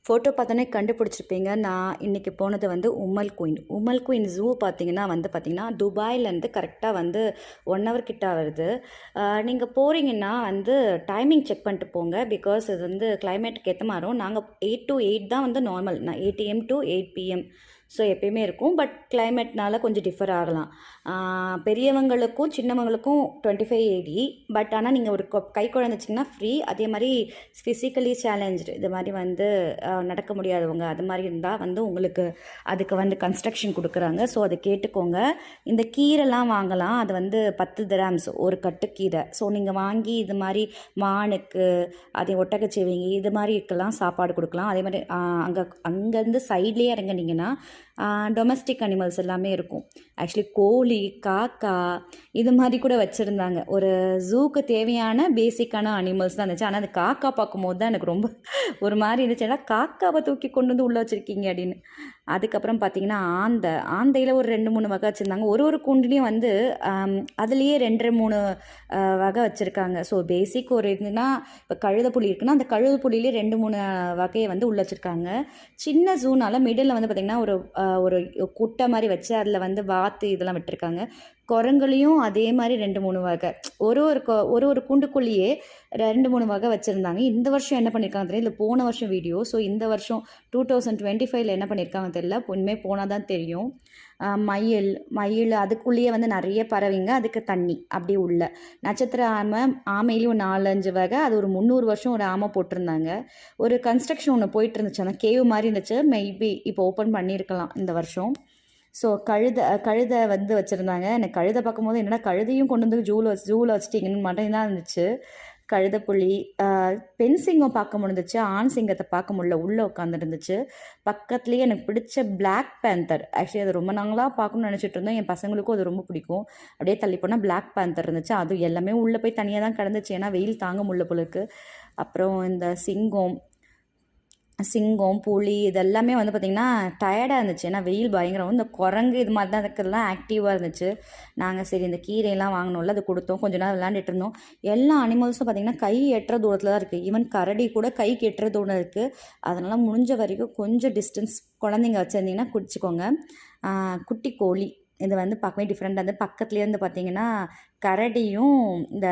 Photo பார்த்தோன்னே கண்டுபிடிச்சிருப்பீங்க. நான் இன்றைக்கி போனது வந்து உம்மல் குயின் ஜூ பார்த்தீங்கன்னா துபாயிலேருந்து கரெக்டாக வந்து 1 ஹவர் கிட்ட வருது. நீங்கள் போகிறீங்கன்னா வந்து டைமிங் செக் பண்ணிட்டு போங்க. பிகாஸ் இது வந்து கிளைமேட்டுக்கு ஏற்ற மாறும். நாங்கள் 8 to 8 தான் வந்து normal. 8 AM to 8 PM. So எப்பயுமே இருக்கும். பட் கிளைமேட்னால கொஞ்சம் டிஃபர் ஆகலாம். பெரியவங்களுக்கும் சின்னவங்களுக்கும் 25 AD. பட் ஆனால் நீங்கள் ஒரு கை குழந்தை வச்சிங்கன்னா ஃப்ரீ. அதே மாதிரி ஃபிசிக்கலி சேலஞ்சு இது மாதிரி வந்து நடக்க முடியாதவங்க அது மாதிரி இருந்தால் வந்து உங்களுக்கு அதுக்கு வந்து கன்ஸ்ட்ரக்ஷன் கொடுக்குறாங்க. ஸோ அதை கேட்டுக்கோங்க. இந்த கீரைலாம் வாங்கலாம். அது வந்து 10 dirhams ஒரு கட்டு கீரை. ஸோ நீங்கள் வாங்கி இது மாதிரி மானுக்கு அதே ஒட்டகச்சிவிங்கி இது மாதிரி இருக்கலாம் சாப்பாடு கொடுக்கலாம். அதே மாதிரி அங்கேருந்து சைட்லேயே இறங்குனீங்கன்னா டொமஸ்டிக் அனிமல்ஸ் எல்லாமே இருக்கும். ஆக்சுவலி கோழி, காக்கா இது மாதிரி கூட வச்சுருந்தாங்க. ஒரு ஜூக்கு தேவையான பேசிக்கான அனிமல்ஸ் தான் இருந்துச்சு. ஆனால் அந்த காக்கா பார்க்கும்போது தான் எனக்கு ரொம்ப ஒரு மாதிரி இருந்துச்சு. ஏன்னா காக்காவை தூக்கி கொண்டு வந்து உள்ளே வச்சுருக்கீங்க அப்படின்னு. அதுக்கப்புறம் பார்த்தீங்கன்னா ஆந்தையில் ஒரு 2-3 வகை வச்சுருந்தாங்க. ஒரு கூண்டுலேயும் வந்து அதுலேயே 2-3 வகை வச்சுருக்காங்க. ஸோ பேசிக் ஒரு இதுனா இப்போ கழுதைப்புலி இருக்குன்னா அந்த கழுதைப்புலியிலே 2-3 வகையை வந்து உள்ளே வச்சுருக்காங்க. சின்ன ஜூனால் மிடில் வந்து பார்த்திங்கன்னா ஒரு குட்டை மாதிரி வச்சு அதில் வந்து வாத்து இதெல்லாம் விட்டுருக்காங்க. குரங்குலையும் அதே மாதிரி 2-3 வகை. ஒரு கூண்டுக்குள்ளேயே 2-3 வகை வச்சுருந்தாங்க. இந்த வருஷம் என்ன பண்ணியிருக்காங்க தெரியல. இல்லை போன வருஷம் வீடியோ. ஸோ இந்த வருஷம் 2025 என்ன பண்ணியிருக்காங்க தெரியல. உண்மையாக போனால் தான் தெரியும். மயில் அதுக்குள்ளேயே வந்து நிறைய பறவைங்க. அதுக்கு தண்ணி அப்படி உள்ள நட்சத்திர ஆமையிலையும் 4-5 வகை. அது ஒரு 300 வருஷம் ஒரு ஆமை போட்டிருந்தாங்க. ஒரு கன்ஸ்ட்ரக்ஷன் ஒன்று போயிட்டு இருந்துச்சு. அந்த கேவ் மாதிரி இருந்துச்சு. மேபி இப்போ ஓப்பன் பண்ணியிருக்கலாம் இந்த வருஷம். ஸோ கழுதை வந்து வச்சுருந்தாங்க. எனக்கு கழுதை பார்க்கும்போது என்னடா கழுதையும் கொண்டு வந்து ஜூவில் வச்சிட்டிங்கன்னு மட்டும் தான் இருந்துச்சு. கழுதைப்புலி, பெண் சிங்கம் பார்க்க முடிஞ்சிச்சு. ஆண் சிங்கத்தை பார்க்க முடியல, உள்ளே உட்காந்துருந்துச்சு. பக்கத்துலேயே எனக்கு பிடிச்ச பிளாக் பேந்தர். ஆக்சுவலி அது ரொம்ப நாங்களாக பார்க்கணும்னு நினச்சிட்டு இருந்தோம். என் பசங்களுக்கும் அது ரொம்ப பிடிக்கும். அப்படியே தள்ளி போனால் பிளாக் பேந்தர் இருந்துச்சு. அது எல்லாமே உள்ளே போய் தனியாக தான் கிடந்துச்சு. ஏன்னா வெயில் தாங்க முடியல போலுக்கு. அப்புறம் இந்த சிங்கம், புலி இதெல்லாமே வந்து பார்த்திங்கன்னா டயர்டாக இருந்துச்சு. ஏன்னா வெயில் பயங்கரம். இந்த குரங்கு இது மாதிரி தான் இருக்கிறதுலாம் ஆக்டிவாக இருந்துச்சு. நாங்கள் சரி இந்த கீரையெல்லாம் வாங்கினோம்ல அது கொடுத்தோம். கொஞ்ச நேரம் விளையாண்டுட்டு இருந்தோம். எல்லா அனிமல்ஸும் பார்த்திங்கன்னா கை எட்டுற தூரத்தில் தான் இருக்குது. ஈவன் கரடி கூட கைக்கு எட்டுற தூரம் இருக்குது. அதனால் முடிஞ்ச வரைக்கும் கொஞ்சம் டிஸ்டன்ஸ் குழந்தைங்க வச்சுருந்தீங்கன்னா குடிச்சிக்கோங்க. குட்டி கோழி இது வந்து பார்க்கவே டிஃப்ரெண்டாக இருந்தது. பக்கத்துலேயே வந்து பார்த்திங்கன்னா கரடியும் இந்த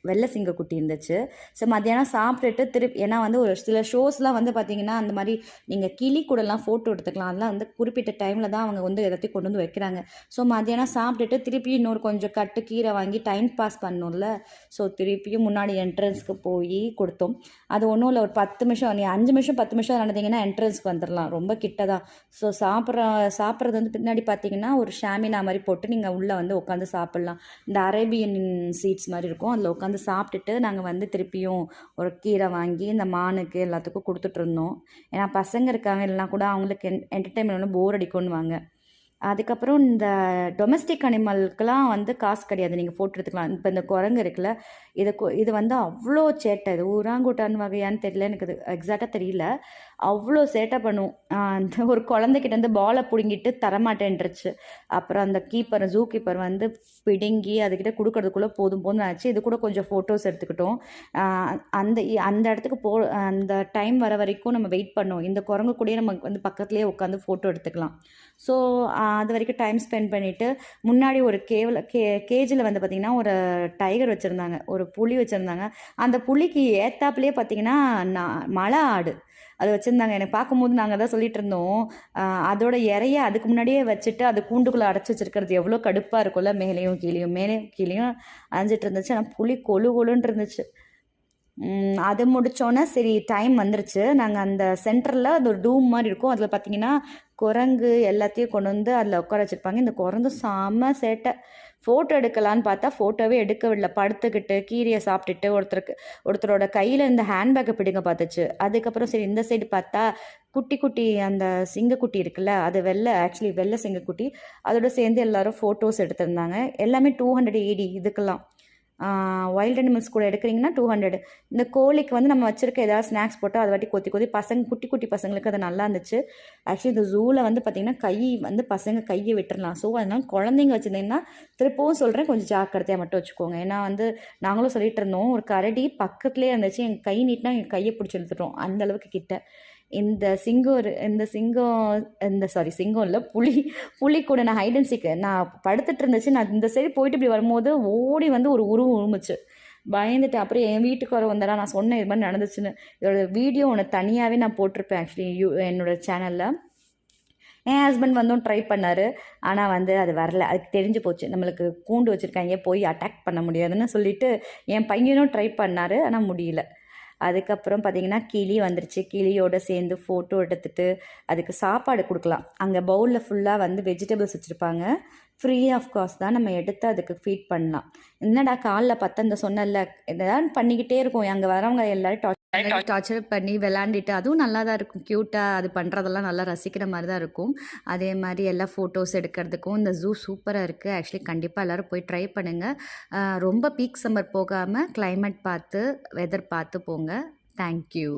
வெள்ளை சிங்கக்குட்டி இருந்துச்சு. ஸோ மத்தியானம் சாப்பிட்டுட்டு ஏன்னா வந்து ஒரு சில ஷோஸ்லாம் வந்து பார்த்திங்கன்னா அந்த மாதிரி நீங்கள் கிளி கூடலாம் ஃபோட்டோ எடுத்துக்கலாம். அதெல்லாம் வந்து குறிப்பிட்ட டைமில் தான் அவங்க வந்து எல்லாத்தையும் கொண்டு வந்து வைக்கிறாங்க. ஸோ மத்தியானம் சாப்பிட்டுட்டு திருப்பி இன்னொரு கொஞ்சம் கட்டு கீரை வாங்கி டைம் பாஸ் பண்ணணும்ல. ஸோ திருப்பியும் முன்னாடி என்ட்ரன்ஸ்க்கு போய் கொடுத்தோம். அது ஒன்றும் இல்லை, ஒரு 10 நிமிஷம், நீ 5 நிமிஷம் 10 நிமிஷம் நடந்தீங்கன்னா என்ட்ரன்ஸ்க்கு வந்துடலாம். ரொம்ப கிட்ட தான். ஸோ சாப்பிட்றது வந்து பின்னாடி பார்த்தீங்கன்னா ஒரு ஷாமினா மாதிரி போட்டு நீங்கள் உள்ளே வந்து உட்காந்து சாப்பிட்லாம். இந்த அரேபியன் சீட்ஸ் மாதிரி இருக்கும். அதில் உட்காந்து சாப்பிட்டுட்டு நாங்கள் வந்து திருப்பியும் ஒரு கீரை வாங்கி இந்த மானுக்கு எல்லாத்துக்கும் கொடுத்துட்டு இருந்தோம். ஏன்னா பசங்க இருக்காங்க, இல்லைனா கூட அவங்களுக்கு என்டர்டைன்மெண்ட் போர் அடிக்கும்னுவாங்க. அதுக்கப்புறம் இந்த டொமஸ்டிக் அனிமலுக்கெல்லாம் வந்து காசு கிடையாது. நீங்கள் ஃபோட்டோ எடுத்துக்கலாம். இப்போ இந்த குரங்கு இருக்குல்ல, இது வந்து அவ்வளோ சேட்டை. இது ஊராங்குட்டான் வகையான்னு தெரியல, எனக்கு அது எக்ஸாக்டாக தெரியல. அவ்வளோ சேட்டை பண்ணும். அந்த ஒரு குழந்தைகிட்ட வந்து பாலை பிடுங்கிட்டு தரமாட்டேன்ருச்சு. அப்புறம் அந்த ஜூ கீப்பர் வந்து பிடுங்கி அதுக்கிட்ட கொடுக்கறதுக்குள்ளே போதும் ஆச்சு. இது கூட கொஞ்சம் ஃபோட்டோஸ் எடுத்துக்கிட்டோம். அந்த இடத்துக்கு அந்த டைம் வர வரைக்கும் நம்ம வெயிட் பண்ணோம். இந்த குரங்கு கூடயே நம்ம வந்து பக்கத்துலேயே உட்காந்து ஃபோட்டோ எடுத்துக்கலாம். ஸோ அது வரைக்கும் டைம் ஸ்பெண்ட் பண்ணிவிட்டு முன்னாடி ஒரு கேஜில் வந்து பார்த்திங்கன்னா ஒரு டைகர் வச்சுருந்தாங்க, ஒரு புலி வச்சுருந்தாங்க. அந்த புலிக்கு ஏத்தாப்புலேயே பார்த்திங்கன்னா மலை ஆடு அது வச்சுருந்தாங்க. எனக்கு பார்க்கும்போது நாங்கள் தான் சொல்லிட்டு இருந்தோம், அதோட இறைய அதுக்கு முன்னாடியே வச்சுட்டு அது கூண்டுக்குள்ளே அடைச்சி வச்சுருக்கிறது எவ்வளோ கடுப்பாக இருக்கும்ல. மேலேயும் கீழேயும் அலைஞ்சிட்டு இருந்துச்சு. ஆனால் புலி கொழுன்னு இருந்துச்சு. அது முடித்தோன்னே சரி டைம் வந்துருச்சு. நாங்கள் அந்த சென்டரில் அது ஒரு டூம் மாதிரி இருக்கும். அதில் பார்த்திங்கன்னா குரங்கு எல்லாத்தையும் கொண்டு வந்து அதில் உட்கார வச்சுருப்பாங்க. இந்த குரங்கு செம்ம சேட்டை. ஃபோட்டோ எடுக்கலான்னு பார்த்தா ஃபோட்டோவே எடுக்கவில்லை. படுத்துக்கிட்டு கீரையை சாப்பிட்டுட்டு ஒருத்தரோட கையில் இந்த ஹேண்ட்பேக்கை பிடிங்க பார்த்துச்சு. அதுக்கப்புறம் சரி இந்த சைடு பார்த்தா குட்டி அந்த சிங்கக்குட்டி இருக்குல்ல, அது வெள்ளை சிங்கக்குட்டி. அதோட சேர்ந்து எல்லோரும் ஃபோட்டோஸ் எடுத்திருந்தாங்க. எல்லாமே 200 AD இதுக்கெல்லாம். வைல்ட் அனிமல்ஸ் கூட எடுக்கிறீங்கன்னா 200. இந்த கோழிக்கு வந்து நம்ம வச்சுருக்க ஏதாவது ஸ்நாக்ஸ் போட்டு அதை வாட்டி கொத்தி கொத்தி பசங்க குட்டி குட்டி பசங்களுக்கு அது நல்லா இருந்துச்சு. ஆக்சுவலி இந்த ஜூவில் வந்து பார்த்திங்கன்னா கை வந்து பசங்க கையை விட்டுறலாம். ஸோ அதனால் குழந்தைங்க வச்சுருந்தீங்கன்னா திருப்பவும் சொல்கிறேன், கொஞ்சம் ஜாக்கிரதையாக மட்டும் வச்சுக்கோங்க. ஏன்னா வந்து நாங்களும் சொல்லிட்டு இருந்தோம், ஒரு கரடி பக்கத்துலேயே இருந்துச்சு, எங்கள் கை நீட்டினா எங்கள் கையை பிடிச்சி இழுத்துட்டோம், அந்தளவுக்கு கிட்ட. சிங்கம் இல்லை, புலி கூட நான் ஹைட் அண்ட் சீக் நான் படுத்துட்டு இருந்துச்சு. நான் இந்த சைடு போயிட்டு இப்படி வரும்போது ஓடி வந்து ஒரு உருவம் உருமுச்சு. பயந்துட்டு அப்புறம் என் வீட்டுக்கு வந்தடா, நான் சொன்னேன் இது மாதிரி நடந்துச்சுன்னு. இதோட வீடியோ ஒன்று தனியாகவே நான் போட்டிருப்பேன் ஆக்சுவலி என்னோடய சேனலில். என் ஹஸ்பண்ட் வந்தும் ட்ரை பண்ணார், ஆனால் வந்து அது வரல. அதுக்கு தெரிஞ்சு போச்சு நம்மளுக்கு கூண்டு வச்சுருக்காங்க, போய் அட்டாக் பண்ண முடியாதுன்னு சொல்லிட்டு என் பையனும் ட்ரை பண்ணார், ஆனால் முடியல. அதுக்கப்புறம் பார்த்திங்கன்னா கிளி வந்துருச்சு. கிளியோடு சேர்ந்து ஃபோட்டோ எடுத்துகிட்டு அதுக்கு சாப்பாடு கொடுக்கலாம். அங்கே பவுலில் ஃபுல்லாக வந்து வெஜிடபிள்ஸ் வச்சுருப்பாங்க, ஃப்ரீ ஆஃப் காஸ்ட் தான், நம்ம எடுத்து அதுக்கு ஃபீட் பண்ணலாம். என்னடா காலில் பார்த்தா இந்த சொன்னல எதாவது பண்ணிக்கிட்டே இருக்கும், அங்கே வரவங்க எல்லோரும் டார்ச்சர் பண்ணி விளாண்டுட்டு, அதுவும் நல்லா தான் இருக்கும், க்யூட்டாக அது பண்ணுறதெல்லாம் நல்லா ரசிக்கிற மாதிரி தான் இருக்கும். அதே மாதிரி எல்லாம் ஃபோட்டோஸ் எடுக்கிறதுக்கும் இந்த ஜூ சூப்பராக இருக்குது. ஆக்சுவலி கண்டிப்பாக எல்லோரும் போய் ட்ரை பண்ணுங்கள். ரொம்ப பீக் சம்மர் போகாமல் கிளைமேட் பார்த்து வெதர் பார்த்து போங்க. தேங்க்யூ.